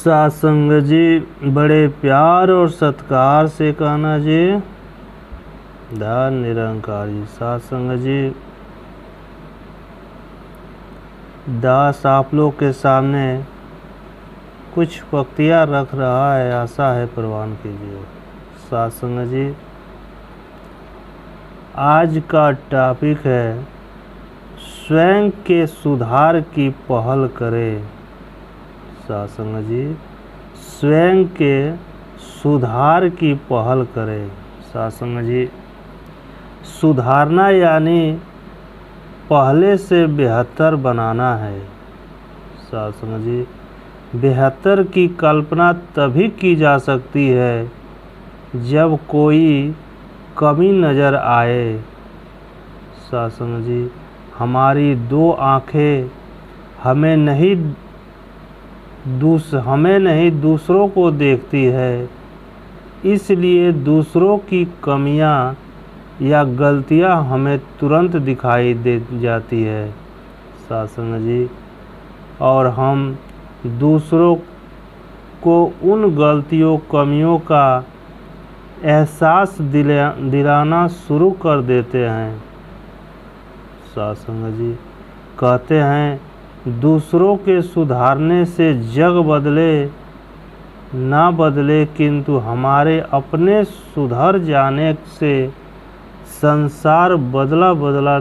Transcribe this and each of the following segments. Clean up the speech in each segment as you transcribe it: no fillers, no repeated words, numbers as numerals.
सासंग जी बड़े प्यार और सत्कार से कहना जी। धन निरंकारी सासंग जी, दास आप लोग के सामने कुछ पंक्तियाँ रख रहा है, आशा है प्रवान कीजिए। सासंग जी, आज का टॉपिक है स्वयं के सुधार की पहल करें। सासंग जी, स्वयं के सुधार की पहल करें। सासंग जी, सुधारना यानी पहले से बेहतर बनाना है। सासंग जी, बेहतर की कल्पना तभी की जा सकती है जब कोई कमी नज़र आए। सासंग जी, हमारी दो आँखें हमें नहीं दूसरों को देखती है, इसलिए दूसरों की कमियां या गलतियां हमें तुरंत दिखाई दे जाती है। सासंग जी, और हम दूसरों को उन गलतियों कमियों का एहसास दिलाना शुरू कर देते हैं। सासंग जी, कहते हैं दूसरों के सुधारने से जग बदले ना बदले, किंतु हमारे अपने सुधर जाने से संसार बदला बदला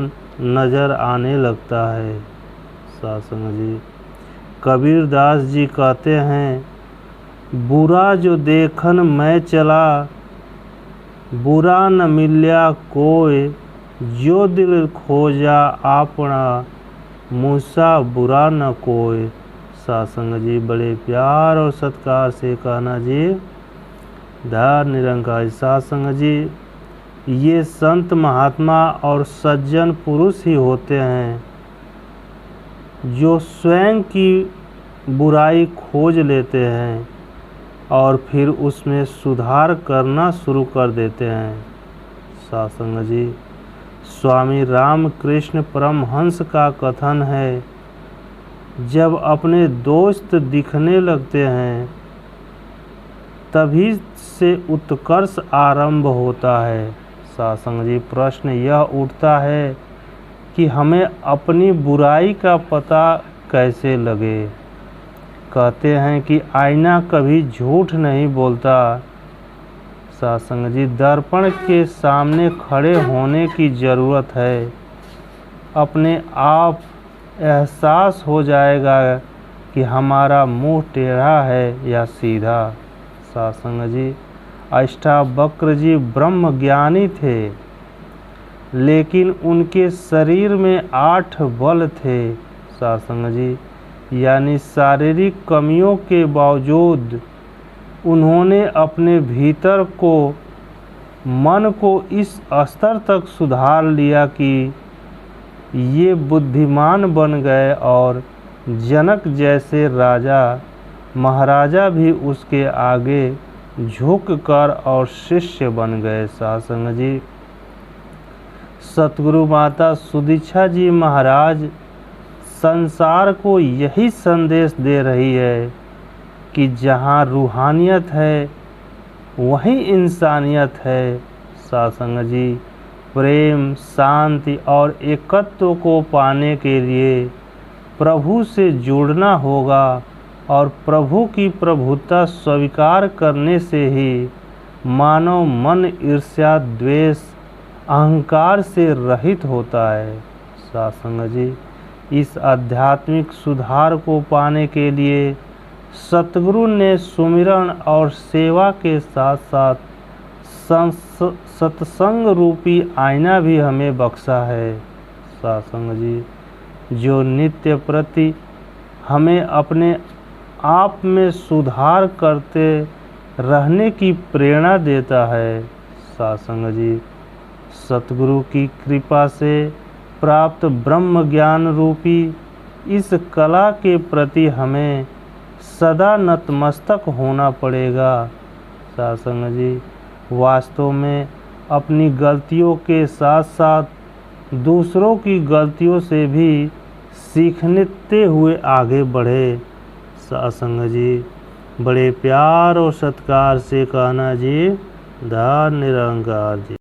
नज़र आने लगता है। सासंग जी, कबीर दास जी कहते हैं बुरा जो देखन मैं चला, बुरा न मिल्या कोई, जो दिल खोजा आपना, मूसा बुरा न कोई। सासंग जी, बड़े प्यार और सत्कार से कहना जी। धन निरंकारी सासंग जी, ये संत महात्मा और सज्जन पुरुष ही होते हैं जो स्वयं की बुराई खोज लेते हैं और फिर उसमें सुधार करना शुरू कर देते हैं। सासंग जी, स्वामी रामकृष्ण परमहंस का कथन है, जब अपने दोस्त दिखने लगते हैं तभी से उत्कर्ष आरंभ होता है। सासंग जी, प्रश्न यह उठता है कि हमें अपनी बुराई का पता कैसे लगे। कहते हैं कि आईना कभी झूठ नहीं बोलता। सासंग जी, दर्पण के सामने खड़े होने की ज़रूरत है, अपने आप एहसास हो जाएगा कि हमारा मुंह टेढ़ा है या सीधा। सासंग जी, अष्टावक्र जी ब्रह्म ज्ञानी थे, लेकिन उनके शरीर में 8 बल थे। सासंग जी, यानी शारीरिक कमियों के बावजूद उन्होंने अपने भीतर को मन को इस स्तर तक सुधार लिया कि ये बुद्धिमान बन गए और जनक जैसे राजा महाराजा भी उसके आगे झुक कर और शिष्य बन गए। सासंग जी, सतगुरु माता सुदीक्षा जी महाराज संसार को यही संदेश दे रही है कि जहाँ रूहानियत है वहीं इंसानियत है। सासंग जी, प्रेम शांति और एकत्व को पाने के लिए प्रभु से जुड़ना होगा और प्रभु की प्रभुता स्वीकार करने से ही मानव मन ईर्ष्या द्वेष अहंकार से रहित होता है। सासंग जी, इस आध्यात्मिक सुधार को पाने के लिए सतगुरु ने सुमिरन और सेवा के साथ साथ सत्संग रूपी आईना भी हमें बख्शा है। सासंग जी, जो नित्य प्रति हमें अपने आप में सुधार करते रहने की प्रेरणा देता है। सासंग जी, सतगुरु की कृपा से प्राप्त ब्रह्म ज्ञान रूपी इस कला के प्रति हमें सदा नतमस्तक होना पड़ेगा। सासंग जी, वास्तव में अपनी गलतियों के साथ साथ दूसरों की गलतियों से भी सीखते हुए आगे बढ़े। सासंग जी, बड़े प्यार और सत्कार से कहना जी, धन निरंकार जी।